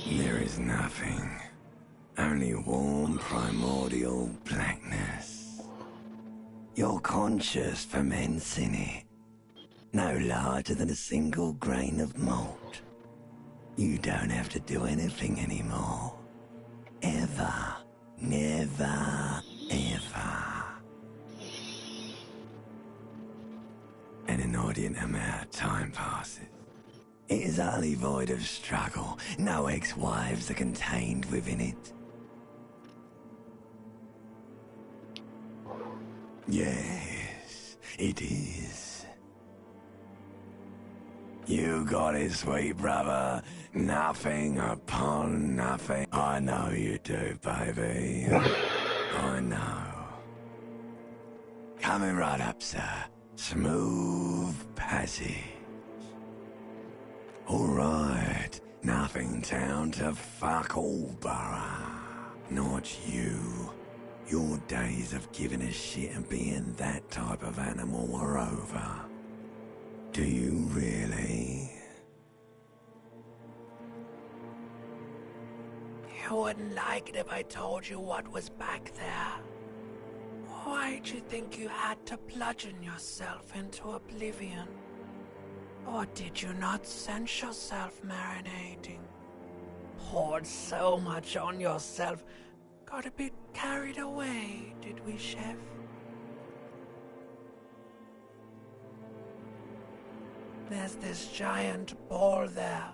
There is nothing. Only warm primordial blackness. Your conscious ferments in it. No larger than a single grain of malt. You don't have to do anything anymore. Ever. Never. Ever. An inordinate amount of time passes. It is utterly void of struggle. No ex-wives are contained within it. Yes, it is. You got it, sweet brother. Nothing upon nothing. I know you do, baby. I know. Coming right up, sir. Smooth passage. Alright, nothing down to fuck all, borough. Not you. Your days of giving a shit and being that type of animal are over. Do you really? You wouldn't like it if I told you what was back there. Why'd you think you had to bludgeon yourself into oblivion? Or did you not sense yourself marinating? Poured so much on yourself, got a bit carried away, did we, Chef? There's this giant ball there.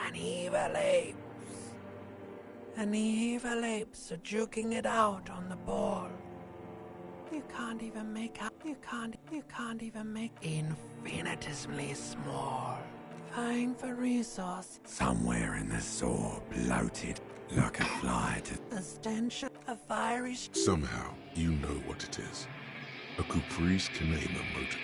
An evil apes. And the evil apes are juking it out on the ball. You can't even make out. You can't even make infinitesimally small. Vying for resource. Somewhere in the saw, bloated like a fly to The stench of fiery. Somehow, you know what it is. A caprice can name a motive.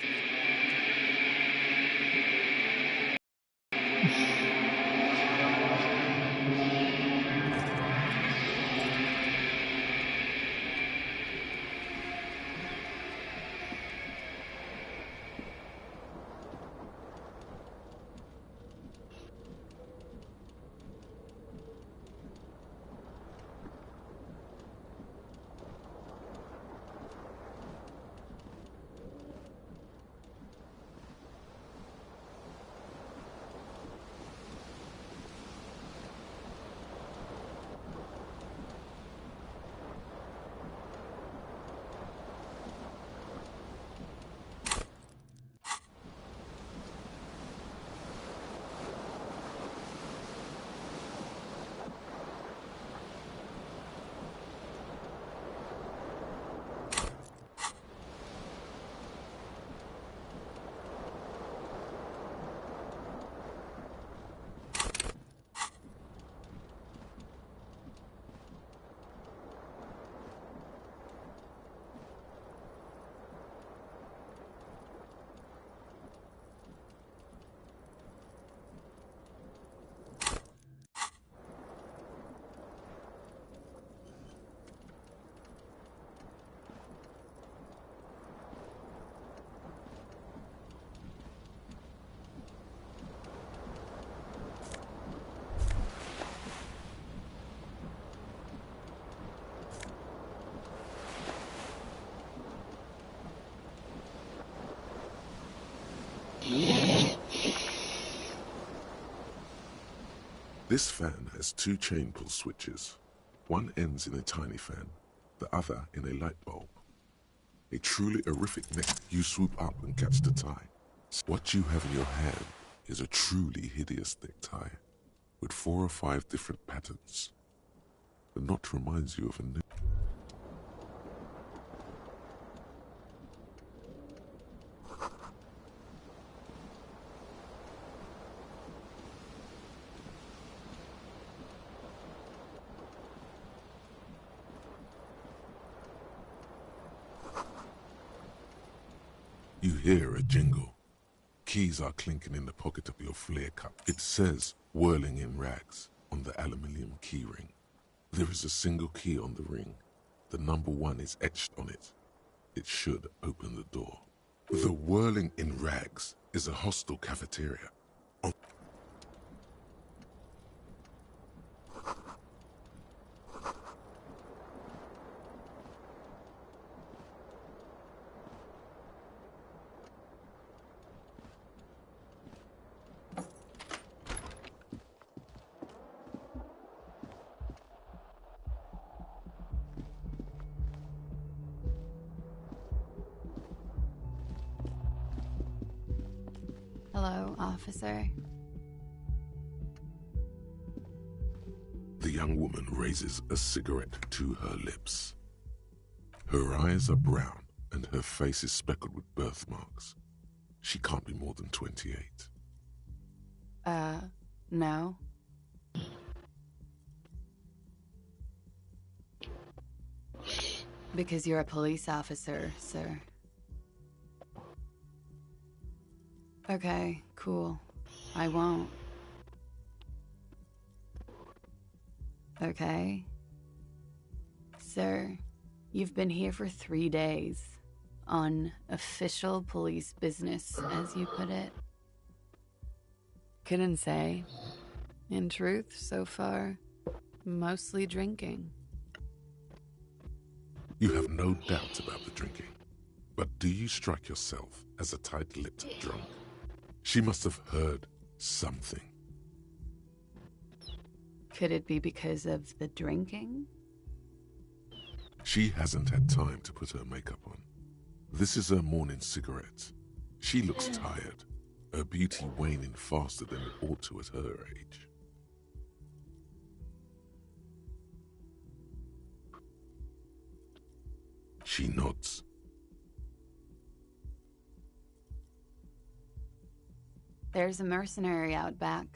This fan has two chain pull switches. One ends in a tiny fan, the other in a light bulb. A truly horrific neck. You swoop up and catch the tie. What you have in your hand is a truly hideous necktie, with 4 or 5 different patterns. The knot reminds you of a new... You hear a jingle. Keys are clinking in the pocket of your flare cup. It says, whirling in rags, on the aluminium key ring. There is a single key on the ring. The number 1 is etched on it. It should open the door. The whirling in rags is a hostel cafeteria. Hello, officer. The young woman raises a cigarette to her lips. Her eyes are brown and her face is speckled with birthmarks. She can't be more than 28. No. Because you're a police officer, sir. Okay, cool. I won't. Okay. Sir, you've been here for 3 days. On official police business, as you put it. Couldn't say. In truth, so far, mostly drinking. You have no doubt about the drinking. But do you strike yourself as a tight-lipped drunk? She must have heard something. Could it be because of the drinking? She hasn't had time to put her makeup on. This is her morning cigarette. She looks tired, her beauty waning faster than it ought to at her age. She nods. There's a mercenary out back.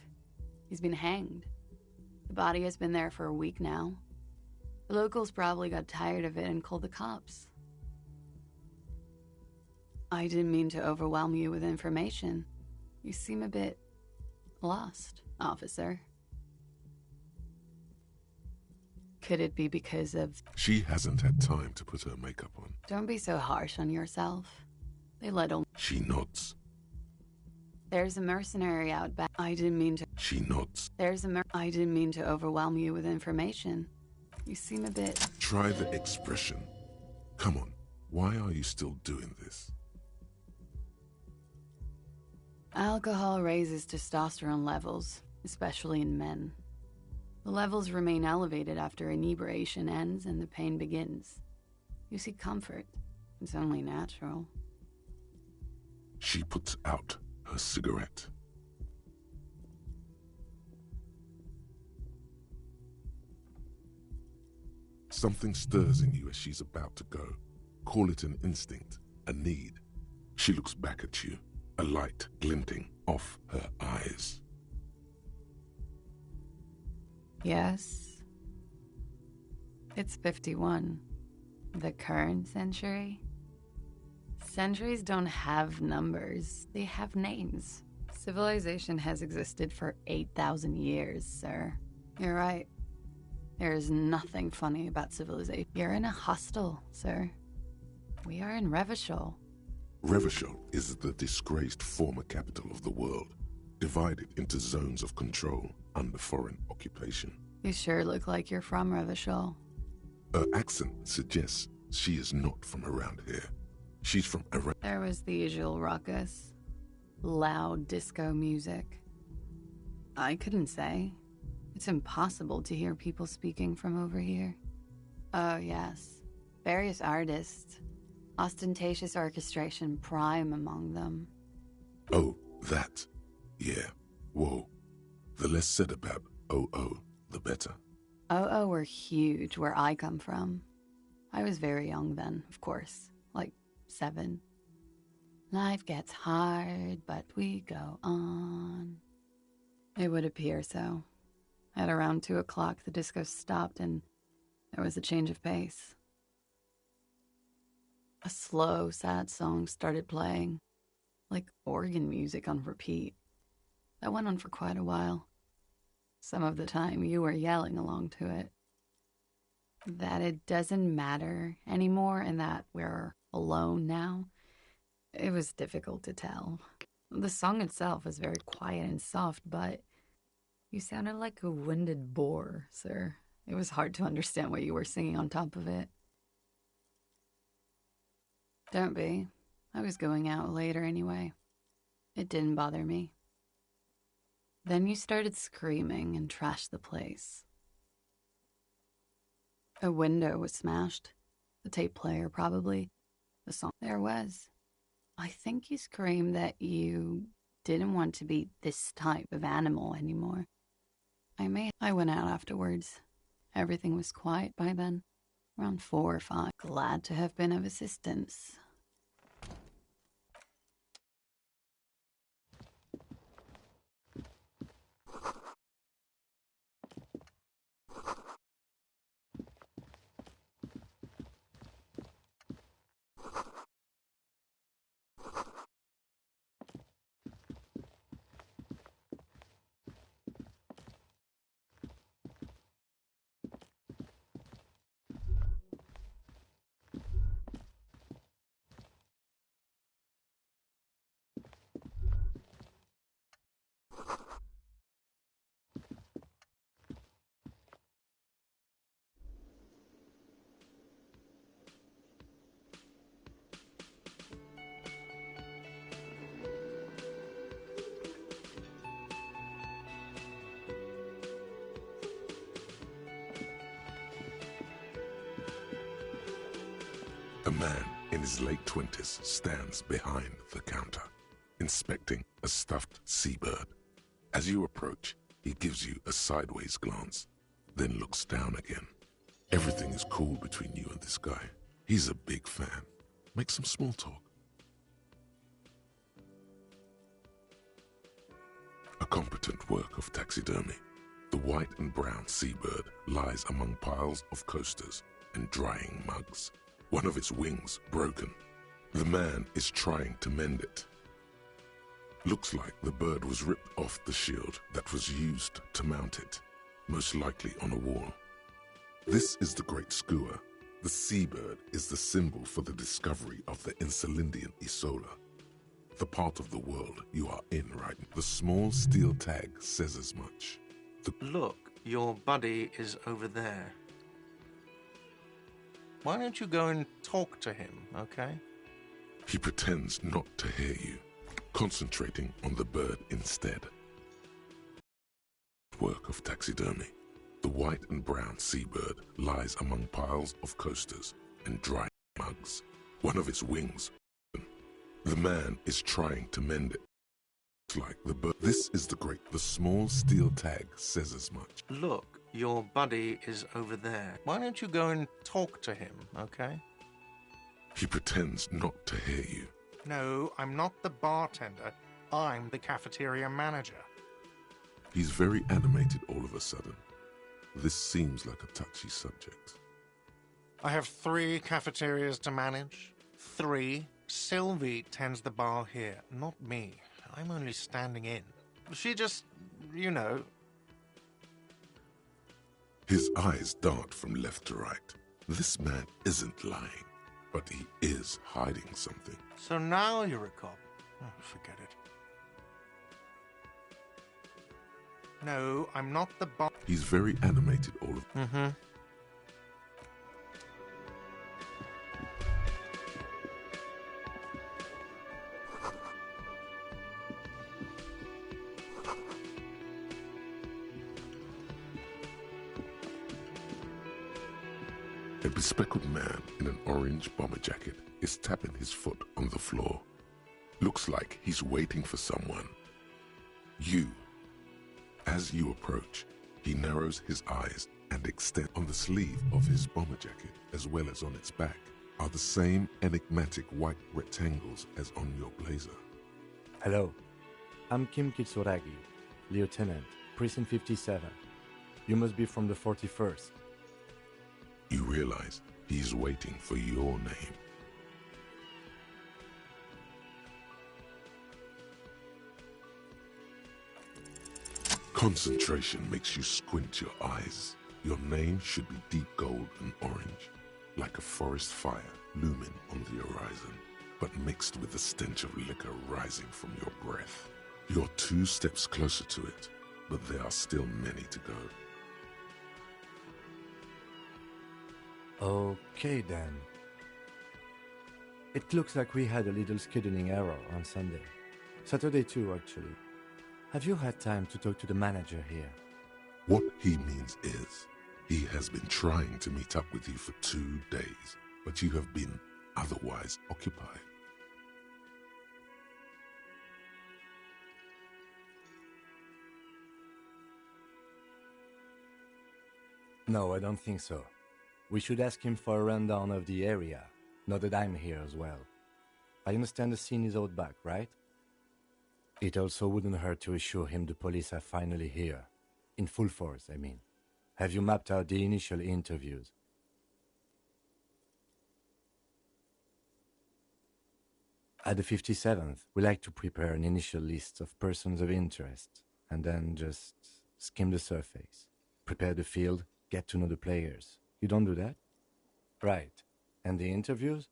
He's been hanged. The body has been there for a week now. The locals probably got tired of it and called the cops. I didn't mean to overwhelm you with information. You seem a bit lost, officer. Could it be because of... She hasn't had time to put her makeup on. Don't be so harsh on yourself. They let only... She nods. There's a mercenary out back. I didn't mean to... She nods. I didn't mean to overwhelm you with information. You seem a bit... Try the expression. Come on, why are you still doing this? Alcohol raises testosterone levels, especially in men. The levels remain elevated after inebriation ends and the pain begins. You seek comfort. It's only natural. She puts out her cigarette. Something stirs in you as she's about to go. Call it an instinct, a need. She looks back at you, a light glinting off her eyes. Yes. It's 51. The current century? Centuries don't have numbers. They have names. Civilization has existed for 8,000 years, sir. You're right. There is nothing funny about civilization. You're in a hostel, sir. We are in Revachol. Revachol is the disgraced former capital of the world, divided into zones of control under foreign occupation. You sure look like you're from Revachol. Her accent suggests she is not from around here. She's from around... There was the usual ruckus. Loud disco music. I couldn't say. It's impossible to hear people speaking from over here. Oh, yes. Various artists. Ostentatious orchestration prime among them. Oh, that. Yeah. Whoa. The less said about OO, the better. OO were huge where I come from. I was very young then, of course. Like 7. Life gets hard, but we go on. It would appear so. At around 2 o'clock, the disco stopped and there was a change of pace. A slow, sad song started playing, like organ music on repeat. That went on for quite a while. Some of the time, you were yelling along to it. That it doesn't matter anymore and that we're alone now, it was difficult to tell. The song itself was very quiet and soft, but you sounded like a winded boar, sir. It was hard to understand what you were singing on top of it. Don't be. I was going out later anyway. It didn't bother me. Then you started screaming and trashed the place. A window was smashed. The tape player, probably. The song there was. I think you screamed that you didn't want to be this type of animal anymore. I went out afterwards. Everything was quiet by then. Around 4 or 5. Glad to have been of assistance. A man in his late 20s stands behind the counter, inspecting a stuffed seabird. As you approach, he gives you a sideways glance, then looks down again. Everything is cool between you and this guy. He's a big fan. Make some small talk. A competent work of taxidermy. The white and brown seabird lies among piles of coasters and drying mugs. One of its wings broken. The man is trying to mend it. Looks like the bird was ripped off the shield that was used to mount it, most likely on a wall. This is the Great Skua. The seabird is the symbol for the discovery of the Insulindian Isola, the part of the world you are in right now. The small steel tag says as much. Look, your buddy is over there. Why don't you go and talk to him, okay? He pretends not to hear you, concentrating on the bird instead. Work of taxidermy. The white and brown seabird lies among piles of coasters and dry mugs. One of its wings. The man is trying to mend it. Looks like the bird. This is the small steel tag says as much. Look, your buddy is over there. Why don't you go and talk to him, okay? He pretends not to hear you. No, I'm not the bartender. I'm the cafeteria manager. He's very animated all of a sudden. This seems like a touchy subject. I have 3 cafeterias to manage. 3. Sylvie tends the bar here, not me. I'm only standing in. She just, you know... His eyes dart from left to right. This man isn't lying, but he is hiding something. So now you're a cop. Oh, forget it. No, I'm not the bar... He's very animated all of... Mm-hmm. A bespectacled man in an orange bomber jacket is tapping his foot on the floor. Looks like he's waiting for someone. You. As you approach, he narrows his eyes and extends. On the sleeve of his bomber jacket, as well as on its back, are the same enigmatic white rectangles as on your blazer. Hello, I'm Kim Kitsuragi, Lieutenant, Precinct 57. You must be from the 41st. You realize he's waiting for your name. Concentration makes you squint your eyes. Your name should be deep gold and orange, like a forest fire looming on the horizon, but mixed with the stench of liquor rising from your breath. You're 2 steps closer to it, but there are still many to go. Okay then. It looks like we had a little scheduling error on Sunday. Saturday too, actually. Have you had time to talk to the manager here? What he means is, he has been trying to meet up with you for 2 days, but you have been otherwise occupied. No, I don't think so. We should ask him for a rundown of the area, now that I'm here as well. I understand the scene is out back, right? It also wouldn't hurt to assure him the police are finally here. In full force, I mean. Have you mapped out the initial interviews? At the 57th, we like to prepare an initial list of persons of interest, and then just skim the surface. Prepare the field, get to know the players. You don't do that? Right. And the interviews?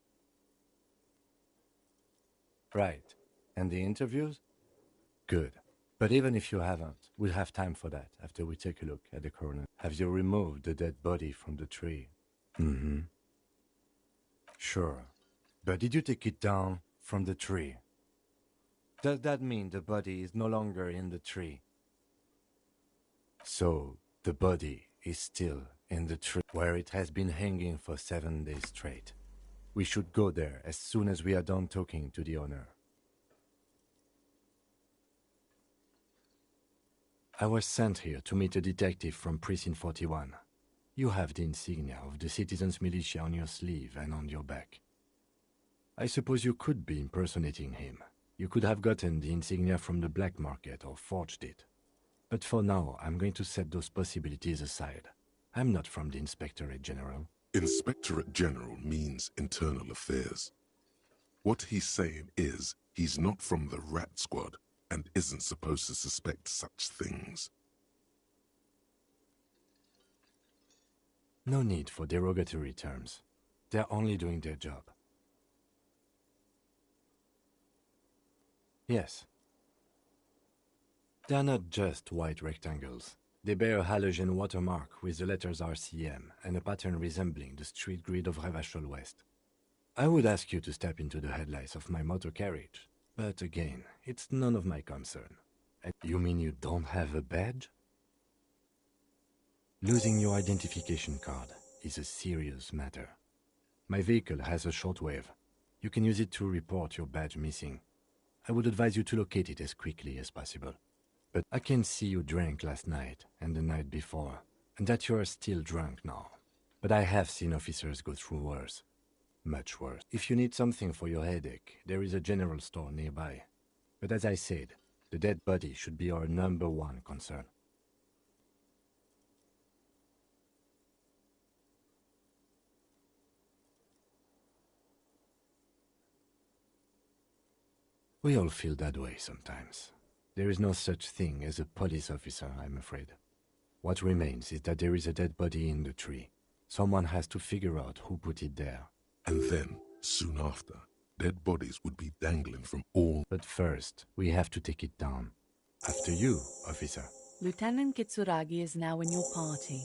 Right. And the interviews? Good. But even if you haven't, we'll have time for that after we take a look at the coroner. Have you removed the dead body from the tree? Mm-hmm. Sure. But did you take it down from the tree? Does that mean the body is no longer in the tree? So, the body is still in the tree where it has been hanging for 7 days straight. We should go there as soon as we are done talking to the owner. I was sent here to meet a detective from Precinct 41. You have the insignia of the Citizens Militia on your sleeve and on your back. I suppose you could be impersonating him. You could have gotten the insignia from the black market or forged it. But for now, I'm going to set those possibilities aside. I'm not from the Inspectorate General. Inspectorate General means internal affairs. What he's saying is, he's not from the Rat Squad and isn't supposed to suspect such things. No need for derogatory terms. They're only doing their job. Yes. They're not just white rectangles. They bear a halogen watermark with the letters RCM and a pattern resembling the street grid of Revachol West. I would ask you to step into the headlights of my motor carriage, but again, it's none of my concern. You mean you don't have a badge? Losing your identification card is a serious matter. My vehicle has a shortwave. You can use it to report your badge missing. I would advise you to locate it as quickly as possible. But I can see you drank last night and the night before, and that you are still drunk now. But I have seen officers go through worse. Much worse. If you need something for your headache, there is a general store nearby. But as I said, the dead body should be our #1 concern. We all feel that way sometimes. There is no such thing as a police officer, I'm afraid. What remains is that there is a dead body in the tree. Someone has to figure out who put it there. And then, soon after, dead bodies would be dangling from all... But first, we have to take it down. After you, officer. Lieutenant Kitsuragi is now in your party.